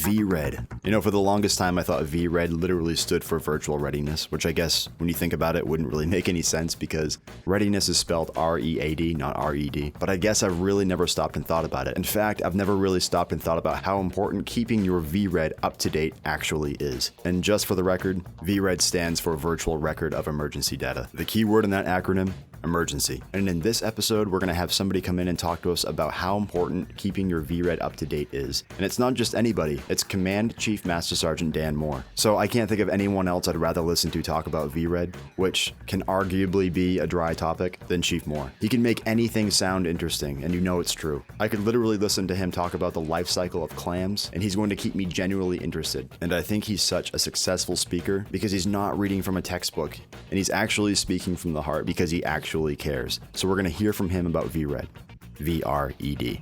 vRED. For the longest time I thought vRED literally stood for virtual readiness, which I guess when you think about it wouldn't really make any sense because readiness is spelled R-E-A-D, not R-E-D. But I guess I've really never stopped and thought about it. In fact, I've never really stopped and thought about how important keeping your vRED up to date actually is. And just for the record, vRED stands for Virtual Record of Emergency Data. The key word in that acronym, emergency. And in this episode, we're going to have somebody come in and talk to us about how important keeping your vRED up to date is. And it's not just anybody, it's Command Chief Master Sergeant Dan Moore. So I can't think of anyone else I'd rather listen to talk about vRED, which can arguably be a dry topic, than Chief Moore. He can make anything sound interesting, and you know it's true. I could literally listen to him talk about the life cycle of clams, and he's going to keep me genuinely interested. And I think he's such a successful speaker because he's not reading from a textbook, and he's actually speaking from the heart because he actually cares. So we're going to hear from him about vRED. V-R-E-D.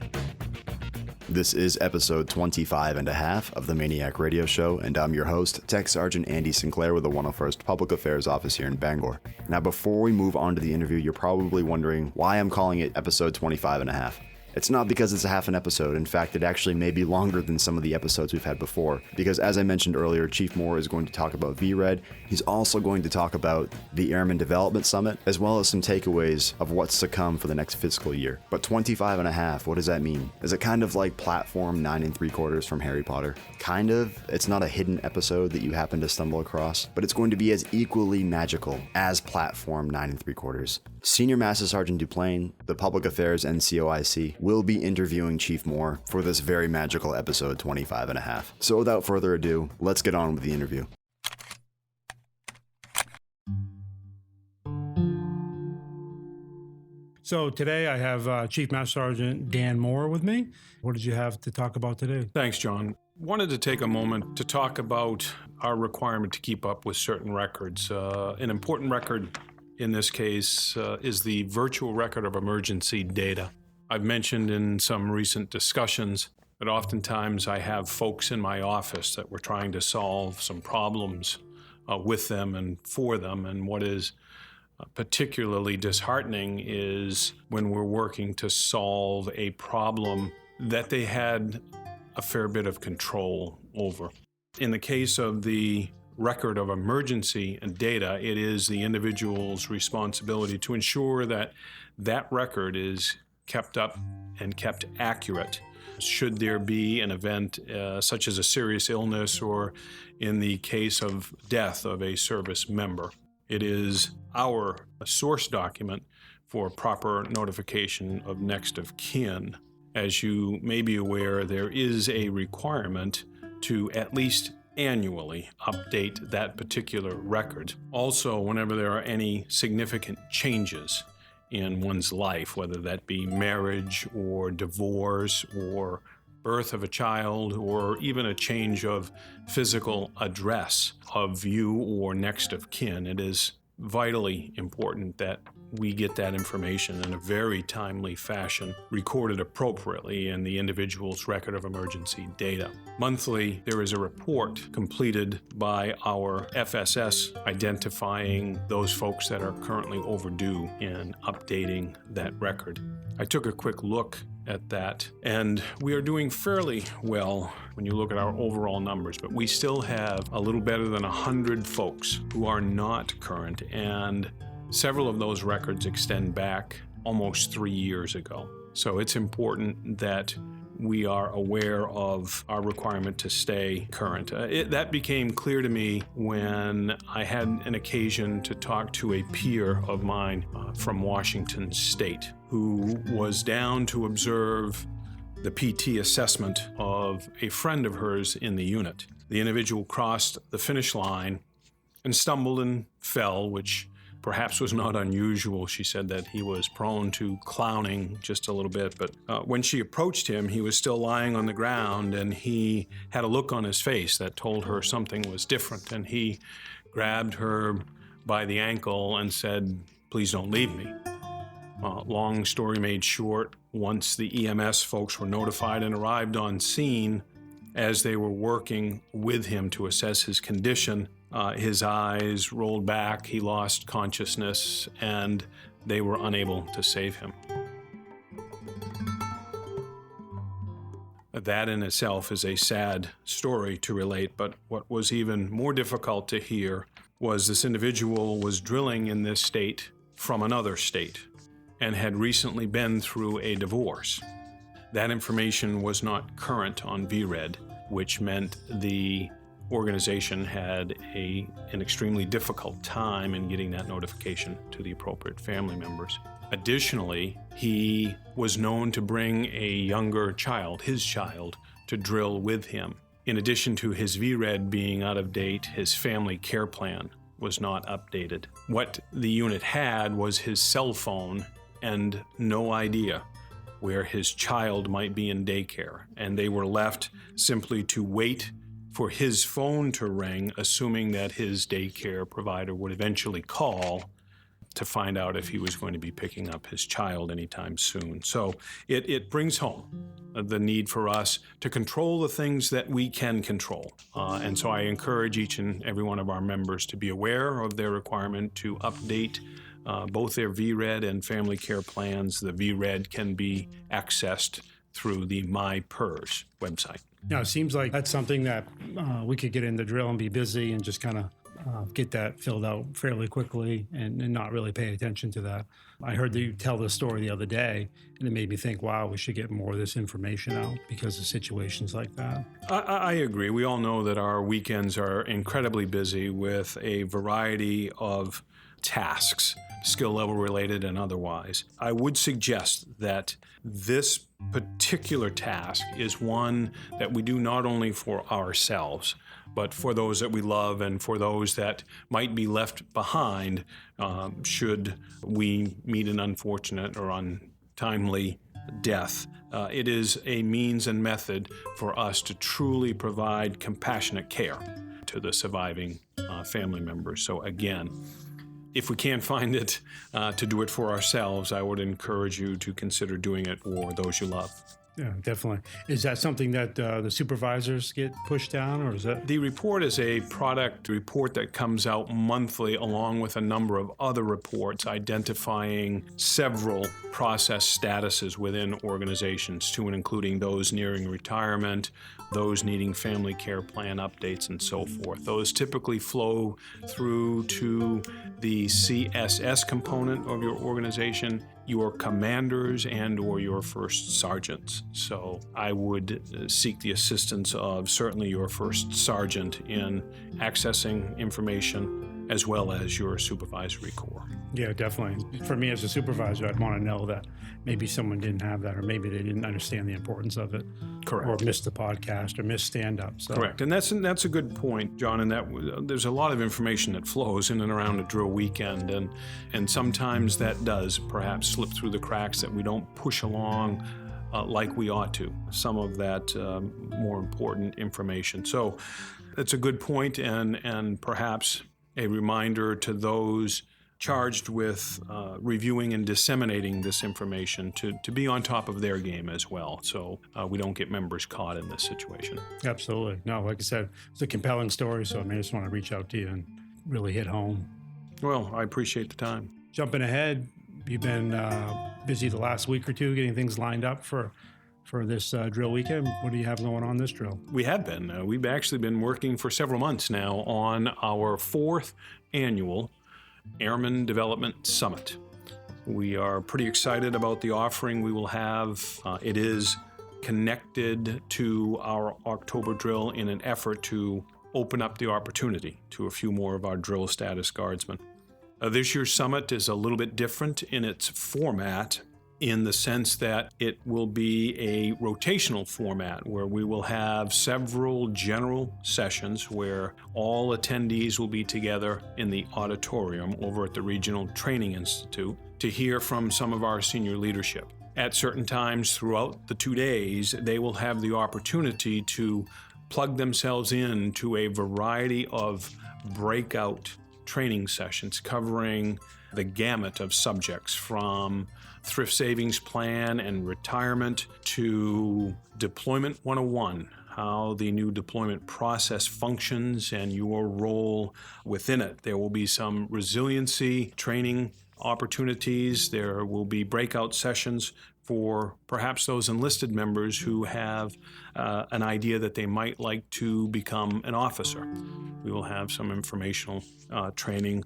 This is episode 25 and a half of the MAINEiac radio show, and I'm your host, Tech Sergeant Andy Sinclair with the 101st Public Affairs Office here in Bangor. Now, before we move on to the interview, you're probably wondering why I'm calling it episode 25 and a half. It's not because it's a half an episode. In fact, it actually may be longer than some of the episodes we've had before. Because as I mentioned earlier, Chief Moore is going to talk about vRED. He's also going to talk about the Airmen Development Summit, as well as some takeaways of what's to come for the next fiscal year. But 25 and a half, what does that mean? Is it kind of like Platform 9 3/4 from Harry Potter? Kind of. It's not a hidden episode that you happen to stumble across, but it's going to be as equally magical as Platform 9 3/4. Senior Master Sergeant Duplain, the Public Affairs NCOIC, will be interviewing Chief Moore for this very magical episode 25 and a half. So without further ado, let's get on with the interview. So today I have Chief Master Sergeant Dan Moore with me. What did you have to talk about today? Thanks, John. Wanted to take a moment to talk about our requirement to keep up with certain records. An important record in this case is the virtual record of emergency data. I've mentioned in some recent discussions that oftentimes I have folks in my office that we're trying to solve some problems with them and for them. And what is particularly disheartening is when we're working to solve a problem that they had a fair bit of control over. In the case of the record of emergency data, it is the individual's responsibility to ensure that that record is kept up and kept accurate. Should there be an event such as a serious illness or in the case of death of a service member, it is our source document for proper notification of next of kin. As you may be aware, there is a requirement to at least annually update that particular record. Also, whenever there are any significant changes in one's life, whether that be marriage or divorce or birth of a child or even a change of physical address of you or next of kin, it is vitally important that we get that information in a very timely fashion, recorded appropriately in the individual's record of emergency data. Monthly, there is a report completed by our FSS identifying those folks that are currently overdue in updating that record. I took a quick look at that, and we are doing fairly well when you look at our overall numbers, but we still have a little better than 100 folks who are not current, and several of those records extend back almost 3 years ago. So it's important that we are aware of our requirement to stay current. That became clear to me when I had an occasion to talk to a peer of mine from Washington State who was down to observe the PT assessment of a friend of hers in the unit. The individual crossed the finish line and stumbled and fell, which perhaps was not unusual. She said that he was prone to clowning just a little bit, but when she approached him, he was still lying on the ground, and he had a look on his face that told her something was different, and he grabbed her by the ankle and said, "Please don't leave me." Long story made short, once the EMS folks were notified and arrived on scene, as they were working with him to assess his condition, his eyes rolled back, he lost consciousness, and they were unable to save him. That in itself is a sad story to relate, but what was even more difficult to hear was this individual was drilling in this state from another state and had recently been through a divorce. That information was not current on vRED, which meant the organization had an extremely difficult time in getting that notification to the appropriate family members. Additionally, he was known to bring a younger child, his child, to drill with him. In addition to his vRED being out of date, his family care plan was not updated. What the unit had was his cell phone and no idea where his child might be in daycare, and they were left simply to wait for his phone to ring, assuming that his daycare provider would eventually call to find out if he was going to be picking up his child anytime soon. So it brings home the need for us to control the things that we can control. And so I encourage each and every one of our members to be aware of their requirement to update both their vRED and family care plans. The vRED can be accessed through the MyPERS website. Now, it seems like that's something that we could get in the drill and be busy and just kind of get that filled out fairly quickly and not really pay attention to that. I heard you tell this story the other day, and it made me think, wow, we should get more of this information out because of situations like that. I agree. We all know that our weekends are incredibly busy with a variety of tasks, skill level related and otherwise. I would suggest that this particular task is one that we do not only for ourselves, but for those that we love and for those that might be left behind should we meet an unfortunate or untimely death. It is a means and method for us to truly provide compassionate care to the surviving family members. So again, if we can't find it to do it for ourselves, I would encourage you to consider doing it for those you love. Yeah, definitely. Is that something that the supervisors get pushed down, or is that? The report is a product report that comes out monthly along with a number of other reports identifying several process statuses within organizations, to and including those nearing retirement, those needing family care plan updates, and so forth. Those typically flow through to the CSS component of your organization, your commanders and or your first sergeants. So I would seek the assistance of certainly your first sergeant in accessing information as well as your supervisory corps. Yeah, definitely. For me as a supervisor, I'd want to know that maybe someone didn't have that, or maybe they didn't understand the importance of it. Correct. Or missed the podcast or missed stand-up. So. Correct. And that's a good point, John, in that there's a lot of information that flows in and around a drill weekend, and sometimes that does perhaps slip through the cracks that we don't push along like we ought to, some of that more important information. So that's a good point, and perhaps a reminder to those charged with reviewing and disseminating this information to be on top of their game as well, so we don't get members caught in this situation. Absolutely. No, like I said, it's a compelling story, so I just want to reach out to you and really hit home. Well, I appreciate the time. Jumping ahead, you've been busy the last week or two getting things lined up for this drill weekend. What do you have going on this drill? We have been. We've actually been working for several months now on our 4th annual Airmen Development Summit. We are pretty excited about the offering we will have. It is connected to our October drill in an effort to open up the opportunity to a few more of our drill status guardsmen. This year's summit is a little bit different in its format, in the sense that it will be a rotational format where we will have several general sessions where all attendees will be together in the auditorium over at the Regional Training Institute to hear from some of our senior leadership. At certain times throughout the 2 days, they will have the opportunity to plug themselves into a variety of breakout training sessions covering the gamut of subjects, from thrift savings plan and retirement to deployment 101, how the new deployment process functions and your role within it. There will be some resiliency training opportunities. There will be breakout sessions for perhaps those enlisted members who have an idea that they might like to become an officer. We will have some informational training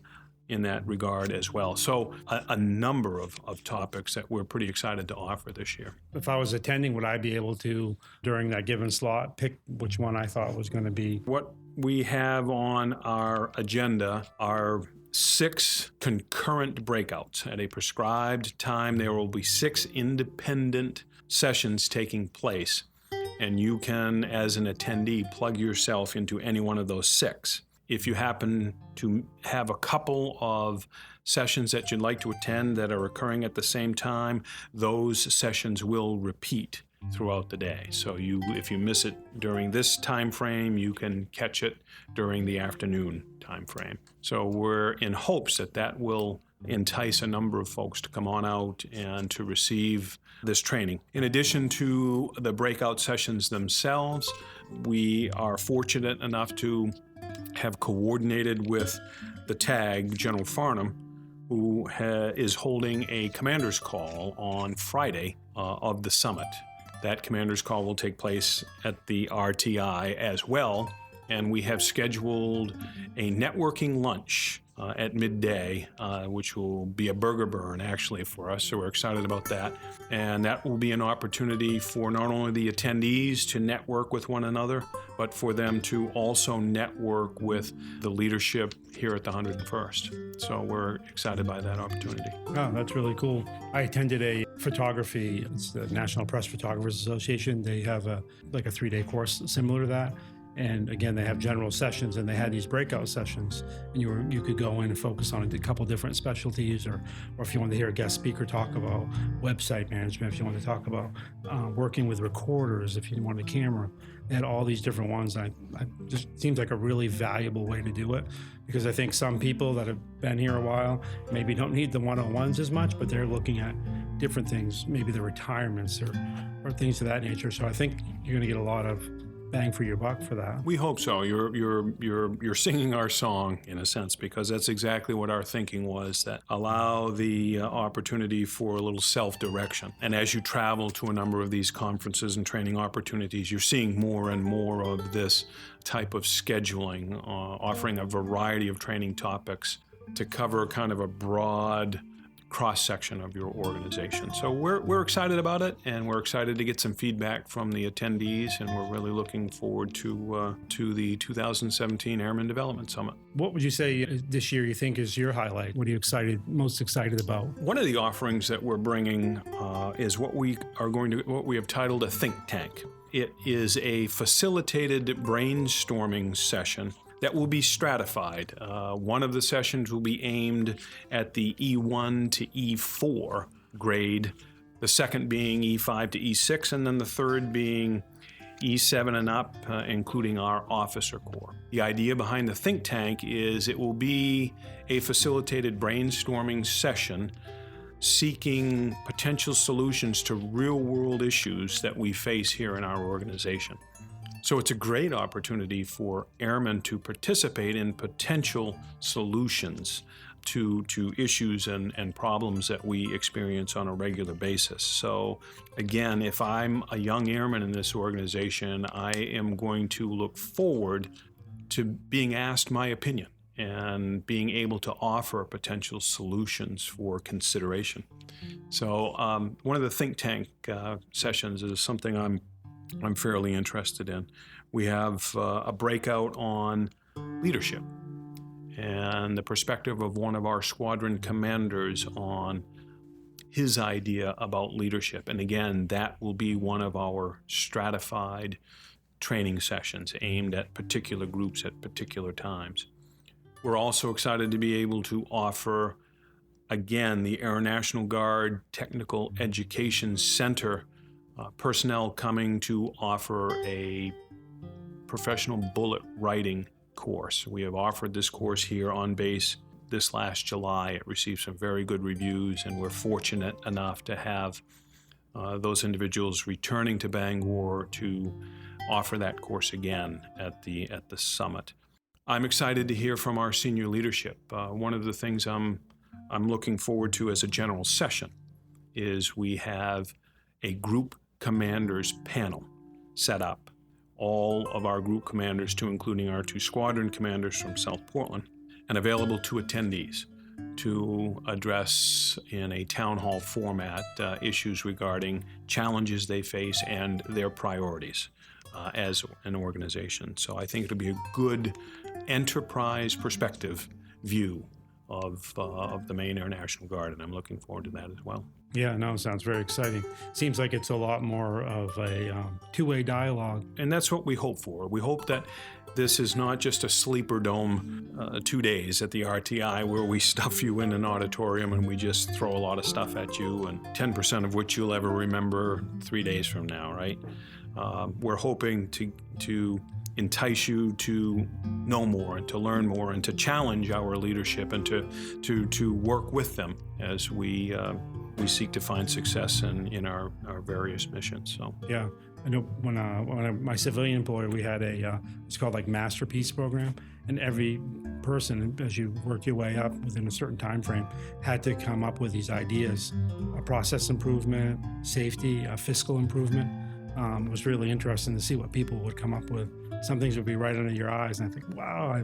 in that regard as well. So a number of topics that we're pretty excited to offer this year. If I was attending, would I be able to, during that given slot, pick which one I thought was going to be? What we have on our agenda are 6 concurrent breakouts. At a prescribed time, there will be 6 independent sessions taking place. And you can, as an attendee, plug yourself into any one of those 6. If you happen to have a couple of sessions that you'd like to attend that are occurring at the same time, those sessions will repeat throughout the day. So if you miss it during this time frame, you can catch it during the afternoon time frame. So we're in hopes that that will entice a number of folks to come on out and to receive this training. In addition to the breakout sessions themselves, we are fortunate enough to have coordinated with the TAG, General Farnham, who is holding a commander's call on Friday of the summit. That commander's call will take place at the RTI as well, and we have scheduled a networking lunch at midday, which will be a burger burn actually for us, so we're excited about that. And that will be an opportunity for not only the attendees to network with one another, but for them to also network with the leadership here at the 101st. So we're excited by that opportunity. Oh, that's really cool. I attended a photography, it's the National Press Photographers Association. They have a 3-day course similar to that. And again, they have general sessions, and they had these breakout sessions, and you could go in and focus on a couple different specialties, or if you want to hear a guest speaker talk about website management, if you want to talk about working with recorders, if you want a camera. They had all these different ones. I just seems like a really valuable way to do it, because I think some people that have been here a while maybe don't need the one-on-ones as much, but they're looking at different things, maybe the retirements or things of that nature. So I think you're going to get a lot of bang for your buck for that. We hope so. You're singing our song in a sense, because that's exactly what our thinking was, that allow the opportunity for a little self-direction. And as you travel to a number of these conferences and training opportunities, you're seeing more and more of this type of scheduling, offering a variety of training topics to cover kind of a broad cross-section of your organization. So we're excited about it, and we're excited to get some feedback from the attendees, and we're really looking forward to the 2017 Airmen Development Summit. What would you say this year you think is your highlight? What are you most excited about? One of the offerings that we're bringing is what we have titled a think tank. It is a facilitated brainstorming session that will be stratified. One of the sessions will be aimed at the E1 to E4 grade, the second being E5 to E6, and then the third being E7 and up, including our officer corps. The idea behind the think tank is it will be a facilitated brainstorming session seeking potential solutions to real-world issues that we face here in our organization. So it's a great opportunity for airmen to participate in potential solutions to issues and problems that we experience on a regular basis. So again, if I'm a young airman in this organization, I am going to look forward to being asked my opinion and being able to offer potential solutions for consideration. So one of the think tank sessions is something I'm fairly interested in. We have a breakout on leadership and the perspective of one of our squadron commanders on his idea about leadership. And again, that will be one of our stratified training sessions aimed at particular groups at particular times. We're also excited to be able to offer, again, the Air National Guard Technical Education Center personnel coming to offer a professional bullet writing course. We have offered this course here on base this last July. It received some very good reviews, and we're fortunate enough to have those individuals returning to Bangor to offer that course again at the summit. I'm excited to hear from our senior leadership. One of the things I'm I'm looking forward to as a general session is we have a group commanders panel set up. All of our group commanders, to including our 2 squadron commanders from South Portland, and available to attendees to address in a town hall format issues regarding challenges they face and their priorities as an organization. So I think it'll be a good enterprise perspective view of the Maine Air National Guard, and I'm looking forward to that as well. Yeah, no, sounds very exciting. Seems like it's a lot more of a two-way dialogue. And that's what we hope for. We hope that this is not just a sleeper dome 2 days at the RTI where we stuff you in an auditorium and we just throw a lot of stuff at you, and 10% of which you'll ever remember 3 days from now, right? We're hoping to entice you to know more and to learn more and to challenge our leadership and to work with them as we seek to find success in our various missions. So yeah, I know when my civilian employer, we had it's called like Masterpiece program, and every person, as you work your way up within a certain time frame, had to come up with these ideas: a process improvement, safety, a fiscal improvement. It was really interesting to see what people would come up with. Some things would be right under your eyes, and I think, wow,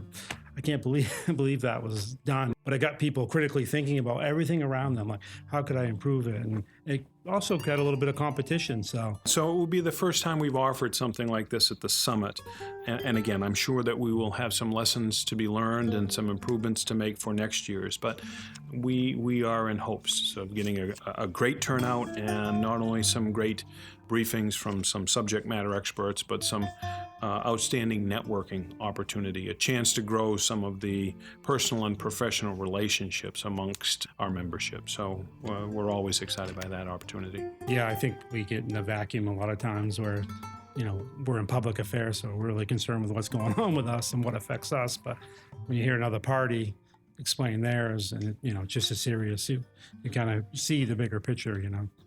I can't believe that was done. But I got people critically thinking about everything around them, like how could I improve it? And it also got a little bit of competition. So it will be the first time we've offered something like this at the summit. And again, I'm sure that we will have some lessons to be learned and some improvements to make for next year's. But we are in hopes of getting a great turnout, and not only some great briefings from some subject matter experts, but some outstanding networking opportunity, a chance to grow some of the personal and professional relationships amongst our membership. So we're always excited by that opportunity. Yeah, I think we get in a vacuum a lot of times where, we're in public affairs, so we're really concerned with what's going on with us and what affects us. But when you hear another party explain theirs, and it's just as serious, you kind of see the bigger picture.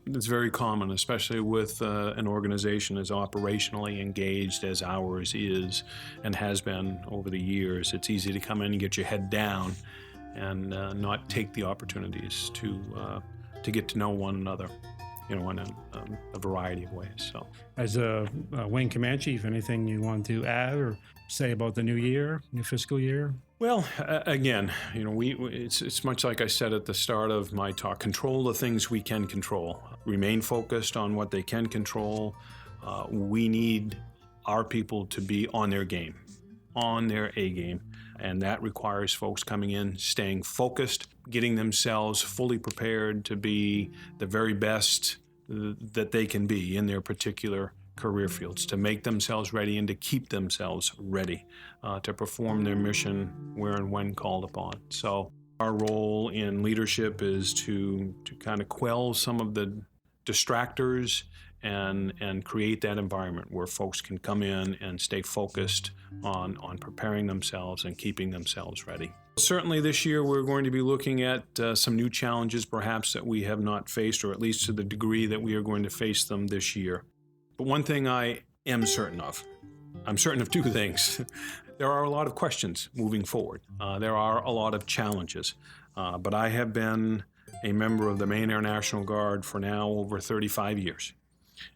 It's very common, especially with an organization as operationally engaged as ours is and has been over the years. It's easy to come in and get your head down and not take the opportunities to get to know one another, in a variety of ways. So, as a wing command chief, anything you want to add or say about the new fiscal year? Well, again, it's much like I said at the start of my talk. Control the things we can control. Remain focused on what they can control. We need our people to be on their game, on their A game, and that requires folks coming in, staying focused, getting themselves fully prepared to be the very best that they can be in their particular career fields, to make themselves ready and to keep themselves ready to perform their mission where and when called upon. So our role in leadership is to kind of quell some of the distractors and create that environment where folks can come in and stay focused on preparing themselves and keeping themselves ready. Certainly this year we're going to be looking at some new challenges perhaps that we have not faced, or at least to the degree that we are going to face them this year. But one thing I am certain of, I'm certain of two things. There are a lot of questions moving forward. There are a lot of challenges. But I have been a member of the Maine Air National Guard for now over 35 years.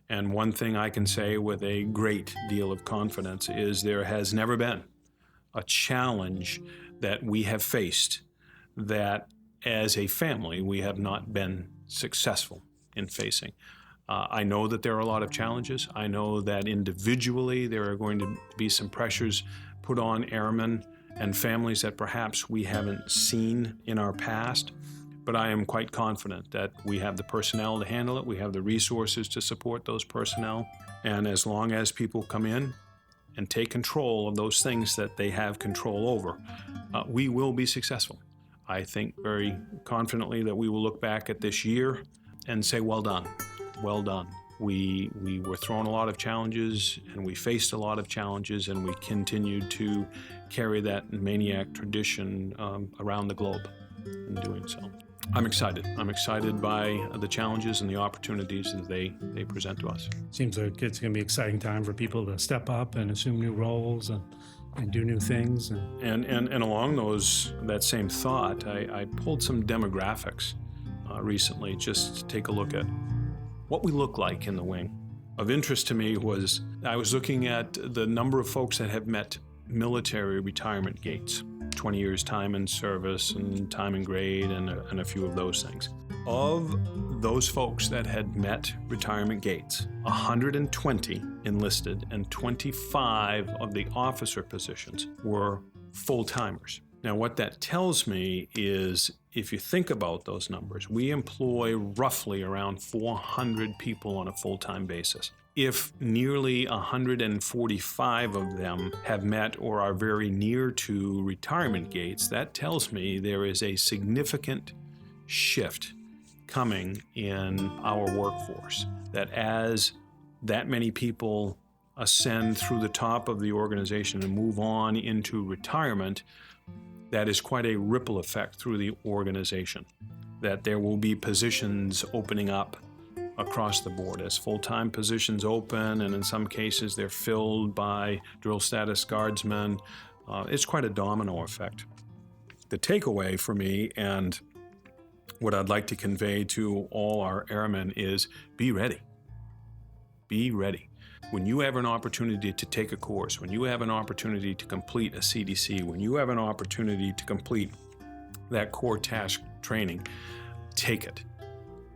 And one thing I can say with a great deal of confidence is there has never been a challenge that we have faced that as a family we have not been successful in facing. I know that there are a lot of challenges. I know that individually there are going to be some pressures put on airmen and families that perhaps we haven't seen in our past. But I am quite confident that we have the personnel to handle it. We have the resources to support those personnel. And as long as people come in and take control of those things that they have control over, we will be successful. I think very confidently that we will look back at this year and say, well done. Well done. We were thrown a lot of challenges, and we faced a lot of challenges, and we continued to carry that MAINEiac tradition around the globe in doing so. I'm excited. I'm excited by the challenges and the opportunities that they present to us. Seems like it's going to be an exciting time for people to step up and assume new roles and and do new things. And along that same thought, I pulled some demographics recently just to take a look at what we look like in the wing. Of interest to me was I was looking at the number of folks that have met military retirement gates, 20 years time in service and time in grade and a few of those things. Of those folks that had met retirement gates, 120 enlisted and 25 of the officer positions were full-timers. Now, what that tells me is if you think about those numbers, we employ roughly around 400 people on a full-time basis. If nearly 145 of them have met or are very near to retirement gates, that tells me there is a significant shift coming in our workforce, that as that many people ascend through the top of the organization and move on into retirement, that is quite a ripple effect through the organization, that there will be positions opening up across the board as full-time positions open, and in some cases they're filled by drill status guardsmen. It's quite a domino effect. The takeaway for me, and what I'd like to convey to all our airmen, is be ready. Be ready. When you have an opportunity to take a course, when you have an opportunity to complete a CDC, when you have an opportunity to complete that core task training, take it.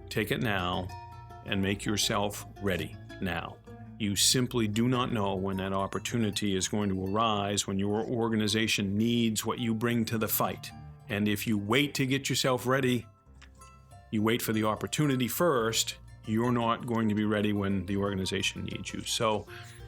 Take it now and make yourself ready now. You simply do not know when that opportunity is going to arise, when your organization needs what you bring to the fight. And if you wait to get yourself ready, you wait for the opportunity first, you're not going to be ready when the organization needs you. So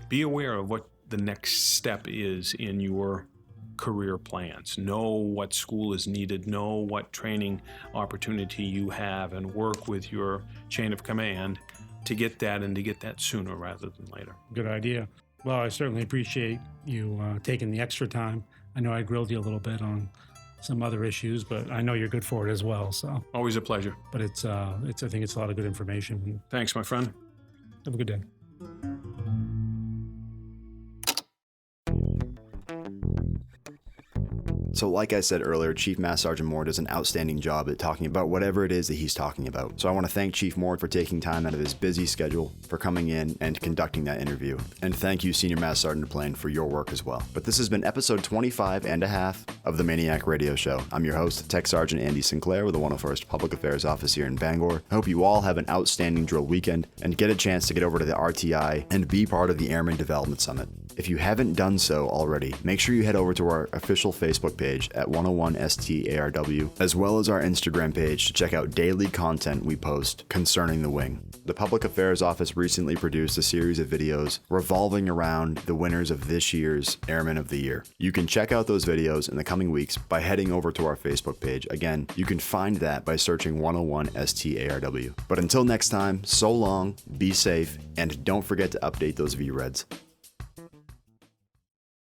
be aware of what the next step is in your career plans. Know what school is needed, know what training opportunity you have, and work with your chain of command to get that, and to get that sooner rather than later. Good idea. Well, I certainly appreciate you taking the extra time. I know I grilled you a little bit on some other issues, but I know you're good for it as well. So always a pleasure. But I think it's a lot of good information. Thanks, my friend. Have a good day. So like I said earlier, Chief Master Sergeant Moore does an outstanding job at talking about whatever it is that he's talking about. So I want to thank Chief Moore for taking time out of his busy schedule for coming in and conducting that interview. And thank you, Senior Master Sergeant Plane, for your work as well. But this has been episode 25 and a half of the MAINEiac Radio Show. I'm your host, Tech Sergeant Andy Sinclair with the 101st Public Affairs Office here in Bangor. I hope you all have an outstanding drill weekend and get a chance to get over to the RTI and be part of the Airmen Development Summit. If you haven't done so already, make sure you head over to our official Facebook page at 101STARW, as well as our Instagram page to check out daily content we post concerning the wing. The Public Affairs Office recently produced a series of videos revolving around the winners of this year's Airmen of the Year. You can check out those videos in the coming weeks by heading over to our Facebook page. Again, you can find that by searching 101STARW. But until next time, so long, be safe, and don't forget to update those vREDs.